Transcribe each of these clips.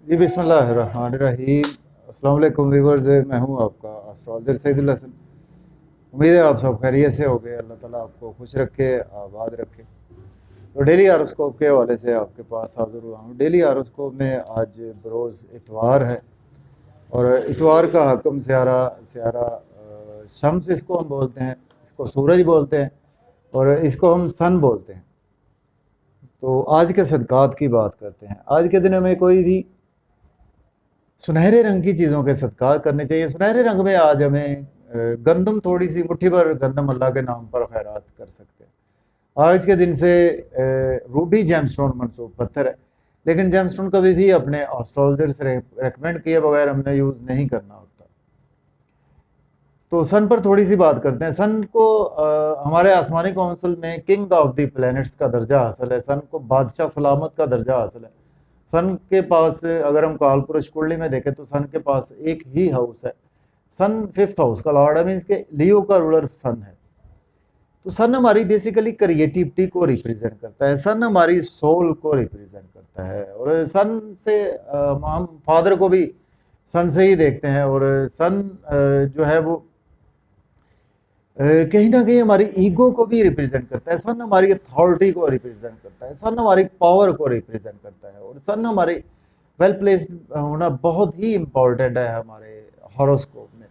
जी बिस्मिल्लाहिर्रहमानिर्रहीम। अस्सलाम वालेकुम व्यूअर्स, मैं हूं आपका एस्ट्रोलॉजर सईदुल हसन। उम्मीद है आप सब खैरियत से हो गए। अल्लाह ताला आपको खुश रखे, आबाद रखे। तो डेली हारोस्कोप के हवाले से आपके पास हाजिर हुआ हूं। डेली हारोस्कोप में आज बरोज़ इतवार है और इतवार का हकम स्यारा स्यारा शम्स इसको हम बोलते हैं, इसको सूरज बोलते हैं और इसको हम सन बोलते हैं। तो आज के सदक़ात की बात करते हैं। आज के दिनों में कोई भी सुनहरे रंग की चीज़ों के सदका करने चाहिए। सुनहरे रंग में आज हमें गंदम, थोड़ी सी मुट्ठी भर गंदम अल्लाह के नाम पर खैरात कर सकते हैं। आज के दिन से रूबी जेमस्टोन मंसूब पत्थर है, लेकिन जेमस्टोन कभी भी अपने एस्ट्रोलॉजर से रेकमेंड किए बगैर हमने यूज़ नहीं करना होता। तो सन पर थोड़ी सी बात करते हैं। सन को हमारे आसमानी काउंसिल में किंग ऑफ द प्लैनेट्स का दर्जा हासिल है। सन को बादशाह सलामत का दर्जा हासिल है। सन के पास अगर हम कालपुरुष कुंडली में देखें तो सन के पास एक ही हाउस है। सन 5th हाउस का लॉर्ड है, मीन्स के लियो का रूलर सन है। तो सन हमारी बेसिकली क्रिएटिविटी को रिप्रेजेंट करता है। सन हमारी सोल को रिप्रेजेंट करता है और सन से हम फादर को भी सन से ही देखते हैं। और सन जो है वो कहीं ना कहीं हमारी ईगो को भी रिप्रेजेंट करता है। सन हमारी अथॉरिटी को रिप्रेजेंट करता है। सन हमारी पावर को रिप्रेजेंट करता है और सन हमारे वेल प्लेस्ड होना बहुत ही इम्पोर्टेंट है हमारे हॉरोस्कोप में।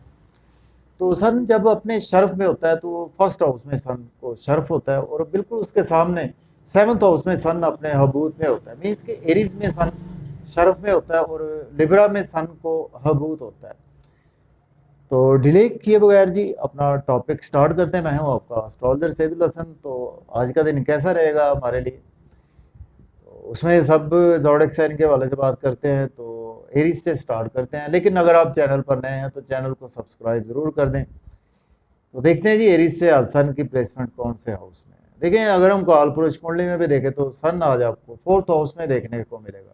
तो सन जब अपने शर्फ में होता है तो फर्स्ट हाउस में सन को शर्फ होता है और बिल्कुल उसके सामने 7th हाउस में सन अपने हबूत में होता है। मीन्स के एरीज में सन शर्फ में होता है और लिब्रा में सन को हबूत होता है। तो डिले किए बगैर जी अपना टॉपिक स्टार्ट करते हैं। मैं हूं आपका एस्ट्रोलॉजर सईदुल हसन। तो आज का दिन कैसा रहेगा हमारे लिए, तो उसमें सब ज़ोडिएक साइन के हवाले से बात करते हैं। तो एरीज से स्टार्ट करते हैं, लेकिन अगर आप चैनल पर नए हैं तो चैनल को सब्सक्राइब ज़रूर कर दें। तो देखते हैं जी एरीज से आज सन की प्लेसमेंट कौन से हाउस में है। देखें, अगर हम कालपुरुष कुंडली में भी देखें तो सन आज आपको 4th हाउस में देखने को मिलेगा।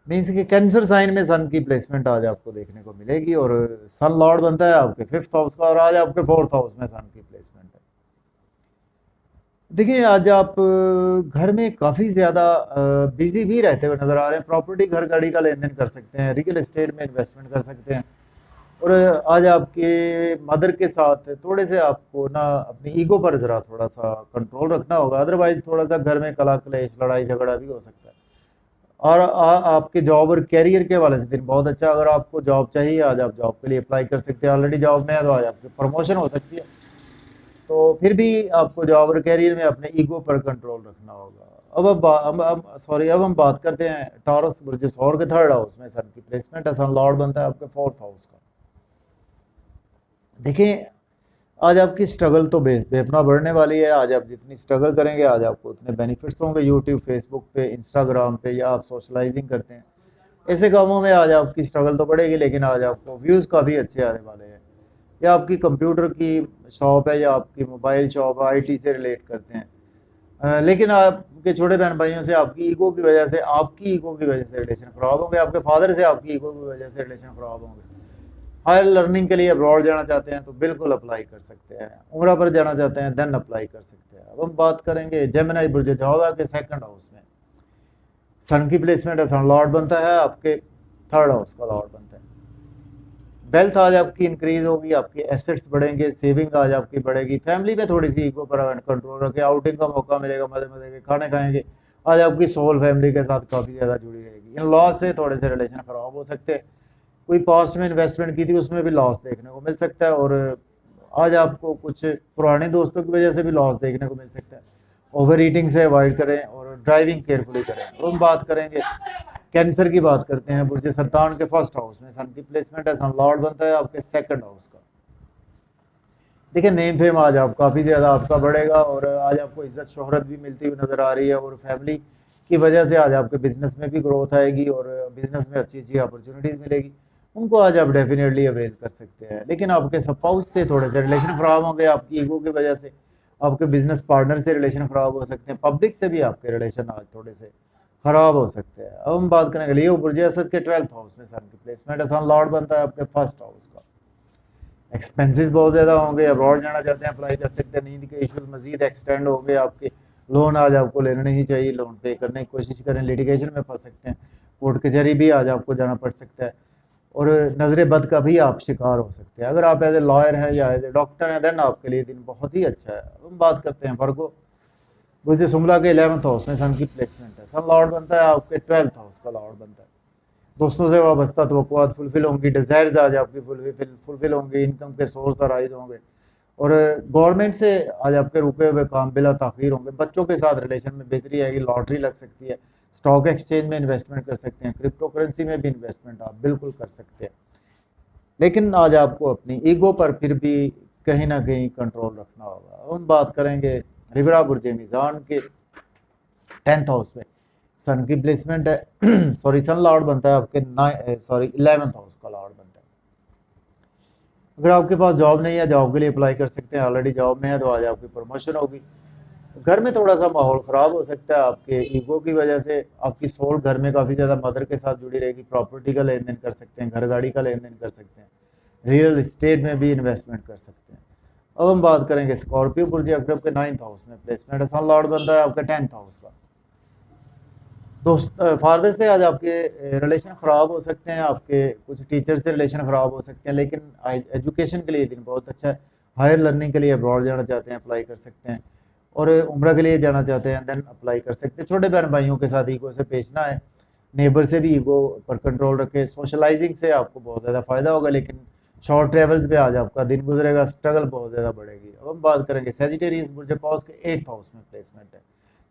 मीन्स कि कैंसर साइन में सन की प्लेसमेंट आज आपको देखने को मिलेगी और सन लॉर्ड बनता है आपके 5th हाउस का और आज आपके 4th हाउस में सन की प्लेसमेंट है। देखिए, आज आप घर में काफ़ी ज़्यादा बिजी भी रहते हुए नज़र आ रहे हैं। प्रॉपर्टी, घर गाड़ी का लेन देन कर सकते हैं, रियल एस्टेट में इन्वेस्टमेंट कर सकते हैं और आज आपके मदर के साथ थोड़े से आपको ना अपनी ईगो पर ज़रा थोड़ा सा कंट्रोल रखना होगा। अदरवाइज थोड़ा सा घर में कला क्लेश, लड़ाई झगड़ा भी हो सकता है। और आपके जॉब और कैरियर के हवाले से दिन बहुत अच्छा। अगर आपको जॉब चाहिए आज आप जॉब के लिए अप्लाई कर सकते हैं। ऑलरेडी जॉब में है तो आज आपकी प्रमोशन हो सकती है। तो फिर भी आपको जॉब और कैरियर में अपने ईगो पर कंट्रोल रखना होगा। अब हम बात करते हैं टॉरस बुर्ज सौर के 3rd हाउस में सन की प्लेसमेंट है। सन लॉर्ड बनता है आपके 4th हाउस का। देखें, आज आपकी स्ट्रगल तो बेपना बढ़ने वाली है। आज आप जितनी स्ट्रगल करेंगे आज आपको उतने बेनिफिट्स होंगे। यूट्यूब, फेसबुक पे, इंस्टाग्राम पे या आप सोशलाइजिंग करते हैं, ऐसे कामों में आज आपकी स्ट्रगल तो बढ़ेगी, लेकिन आज आपको व्यूज़ काफ़ी अच्छे आने वाले हैं। या आपकी कंप्यूटर की शॉप है या आपकी मोबाइल शॉप आईटी से रिलेट करते हैं, लेकिन आपके छोटे बहन भाइयों से आपकी ईगो की वजह से रिलेशन ख़राब होंगे। आपके फादर से आपकी ईगो की वजह से रिलेशन ख़राब होंगे। हायर लर्निंग के लिए अब्रॉड जाना चाहते हैं तो बिल्कुल अप्लाई कर सकते हैं। उम्रा पर जाना चाहते हैं देन अप्लाई कर सकते हैं। अब हम बात करेंगे जेमिनी बुर्ज जौदा के 2nd हाउस में सन की प्लेसमेंट है। सन लॉर्ड बनता है आपके 3rd हाउस का लॉर्ड बनता है। वेल्थ आज आपकी इंक्रीज होगी, आपके एसेट्स बढ़ेंगे, सेविंग आज आपकी बढ़ेगी। फैमिली में थोड़ी सी ईगो पर कंट्रोल रखें। आउटिंग का मौका मिलेगा, मजे मजे के खाने खाएंगे। आज आपकी सोल फैमिली के साथ काफ़ी ज़्यादा जुड़ी रहेगी। इन लॉस से थोड़े से रिलेशन ख़राब हो सकते हैं। कोई पास्ट में इन्वेस्टमेंट की थी उसमें भी लॉस देखने को मिल सकता है और आज आपको कुछ पुराने दोस्तों की वजह से भी लॉस देखने को मिल सकता है। ओवर ईटिंग से अवॉइड करें और ड्राइविंग केयरफुली करें। तो हम बात करेंगे कैंसर की बात करते हैं। बुर्ज सरतान के 1st हाउस में सन की प्लेसमेंट है। सन लॉर्ड बनता है आपके 2nd हाउस का। देखिए, नेम फेम आज आप काफ़ी ज़्यादा आपका बढ़ेगा और आज आपको इज्जत शोहरत भी मिलती हुई नज़र आ रही है और फैमिली की वजह से आज आपके बिजनेस में भी ग्रोथ आएगी और बिजनेस में अच्छी अच्छी अपॉर्चुनिटीज़ मिलेगी। उनको आज आप डेफिनेटली अवेल कर सकते हैं। लेकिन आपके स्पाउस से थोड़े से रिलेशन ख़राब होंगे आपकी ईगो की वजह से। आपके बिजनेस पार्टनर से रिलेशन ख़राब हो सकते हैं। पब्लिक से भी आपके रिलेशन आज थोड़े से ख़राब हो सकते हैं। अब हम बात करेंगे लियो बुर्ज असद के 12th हाउस में सन की प्लेसमेंट है। सन लॉर्ड बनता है आपके 1st हाउस का। एक्सपेंसेस बहुत ज़्यादा होंगे। अब्रॉड जाना चाहते हैं अप्लाई कर सकते हैं। नींद के इश्यूज मजीद एक्सटेंड होंगे आपके। लोन आज आपको लेना नहीं चाहिए, लोन पे करने की कोशिश करें। लिटिगेशन में फंस सकते हैं। कोर्ट कचहरी भी आज आपको जाना पड़ सकता है, और नज़र बद का भी आप शिकार हो सकते हैं। अगर आप एज ए लॉयर हैं या एज ए डॉक्टर हैं देन आपके लिए दिन बहुत ही अच्छा है। हम बात करते हैं वर्गो। बुझे सुमला के 11th हाउस में सन की प्लेसमेंट है। सन लॉर्ड बनता है आपके 12th हाउस का लॉर्ड बनता है। दोस्तों से वाबस्ता तवक्कुआत फुलफिल होंगी, डिज़ायर्स आज आपकी फुलफिल होंगे, इनकम के सोर्स अराइज होंगे, और गवर्नमेंट से आज आपके रुके हुए काम बिला ताख़ीर होंगे। बच्चों के साथ रिलेशन में बेहतरी आएगी, लॉटरी लग सकती है, स्टॉक एक्सचेंज में इन्वेस्टमेंट कर सकते हैं, क्रिप्टो करेंसी में भी इन्वेस्टमेंट आप बिल्कुल कर सकते हैं। लेकिन आज आपको अपनी ईगो पर फिर भी कहीं ना कहीं कंट्रोल रखना होगा। हम बात करेंगे लिब्रा बुर्ज मीज़ान के 10th हाउस में सन की प्लेसमेंट है। सॉरी, सन लॉर्ड बनता है आपके 11th हाउस का लॉर्ड बनता है। अगर आपके पास जॉब नहीं है, जॉब के लिए अप्लाई कर सकते हैं। ऑलरेडी जॉब में है तो आज आपकी प्रमोशन होगी। घर में थोड़ा सा माहौल ख़राब हो सकता है आपके ईगो की वजह से। आपकी सोल घर में काफ़ी ज़्यादा मदर के साथ जुड़ी रहेगी। प्रॉपर्टी का लेन देन कर सकते हैं, घर गाड़ी का लेन देन कर सकते हैं, रियल इस्टेट में भी इन्वेस्टमेंट कर सकते हैं। अब हम बात करेंगे स्कॉर्पियो बुर्ज अकरब के 9th हाउस में प्लेसमेंट है। सन लॉर्ड बनता है आपके 10th हाउस का। दोस्त फादर से आज आपके रिलेशन ख़राब हो सकते हैं, आपके कुछ टीचर से रिलेशन ख़राब हो सकते हैं, लेकिन एजुकेशन के लिए दिन बहुत अच्छा है। हायर लर्निंग के लिए अब्रॉड जाना चाहते हैं अप्लाई कर सकते हैं, और उम्रा के लिए जाना चाहते हैं देन अप्लाई कर सकते हैं। छोटे बहन भाइयों के साथ ईगो से पेशना है, नेबर से भी ईगो पर कंट्रोल रखें। सोशलाइजिंग से आपको बहुत ज़्यादा फ़ायदा होगा, लेकिन शॉर्ट ट्रेवल्स पे आज आपका दिन गुजरेगा, स्ट्रगल बहुत ज़्यादा बढ़ेगी। अब हम बात करेंगे सेजिटेरियस बुर्ज कौस के 8th हाउस में प्लेसमेंट है।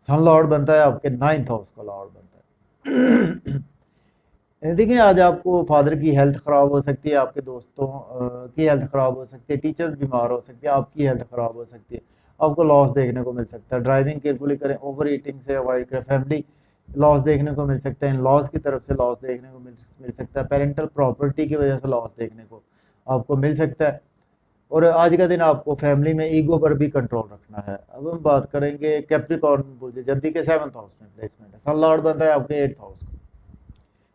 सन लॉर्ड बनता है आपके 9th हाउस का लॉर्ड बनता है। देखिए आज आपको फादर की हेल्थ ख़राब हो सकती है, आपके दोस्तों की हेल्थ ख़राब हो सकती है, टीचर्स बीमार हो सकती है, आपकी हेल्थ ख़राब हो सकती है, आपको लॉस देखने को मिल सकता है। ड्राइविंग केयरफुली करें, ओवर ईटिंग से अवॉइड करें। फैमिली लॉस देखने को मिल सकता है, इन लॉस की तरफ से लॉस देखने को मिल सकता है। पेरेंटल प्रॉपर्टी की वजह से लॉस देखने को आपको मिल सकता है। और आज का दिन आपको फैमिली में ईगो पर भी कंट्रोल रखना है। अब हम बात करेंगे कैप्रिकॉर्न बुर्ज जद्दी के 7th हाउस में प्लेसमेंट है। सन लॉर्ड बनता है आपके 8th हाउस का।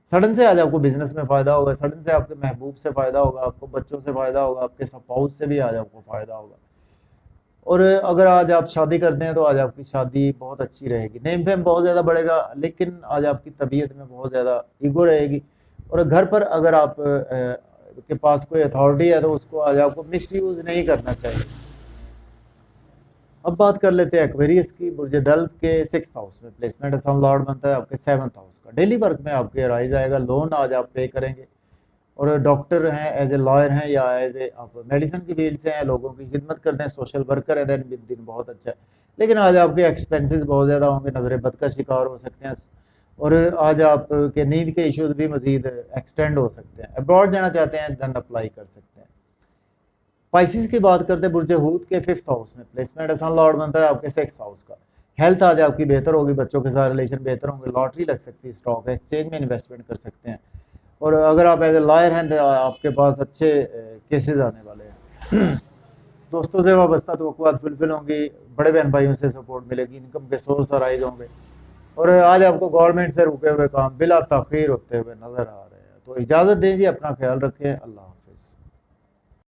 सडन से आज आपको बिजनेस में फ़ायदा होगा, सडन से आपके महबूब से फ़ायदा होगा, आपको बच्चों से फ़ायदा होगा, आपके स्पाउस से भी आज आपको फ़ायदा होगा। और अगर आज आप शादी करते हैं तो आज आपकी शादी बहुत अच्छी रहेगी। नेम फेम बहुत ज़्यादा बढ़ेगा, लेकिन आज आपकी तबीयत में बहुत ज़्यादा ईगो रहेगी। और घर पर अगर आप के पास कोई अथॉरिटी है तो उसको आज आपको मिसयूज़ नहीं करना चाहिए। अब बात कर लेते हैं एक्वेरियस की। बुर्ज दल्फ के 6th हाउस में प्लेसमेंट है। सन लॉर्ड बनता है आपके 7th हाउस का। डेली वर्क में आपके राइज आएगा, लोन आज आप पे करेंगे, और डॉक्टर हैं, एज ए लॉयर हैं, या एज ए आप मेडिसिन की फील्ड से हैं, लोगों की खिदमत करते हैं, सोशल वर्कर हैं, देन दिन बहुत अच्छा है। लेकिन आज आपके एक्सपेंसेस बहुत ज़्यादा होंगे, नज़र बद का शिकार हो सकते हैं, और आज आपके नींद के इश्यूज भी मज़ीद एक्सटेंड हो सकते हैं। अब्रॉड जाना चाहते हैं देन अप्लाई कर सकते हैं। स्पाइसिस की बात करते हैं, बुर्ज हूत के 5th हाउस में प्लेसमेंट है। सन लॉर्ड बनता है आपके 6th हाउस का। हेल्थ आज आपकी बेहतर होगी, बच्चों के साथ रिलेशन बेहतर होंगे, लॉटरी लग सकती है, स्टॉक एक्सचेंज में इन्वेस्टमेंट कर सकते हैं, और अगर आप एज ए लॉयर हैं तो आपके पास अच्छे केसेस आने वाले हैं। दोस्तों से वाबस्ता तवक्कुआत फुलफिल होंगी, बड़े बहन भाइयों से सपोर्ट मिलेगी, इनकम के सोर्स अराइज होंगे, और आज आपको गवर्नमेंट से रुके हुए काम बिला ताख़ीर होते हुए नज़र आ रहे हैं। तो इजाज़त दीजिए, अपना ख्याल रखें, अल्लाह हाफ़िज़।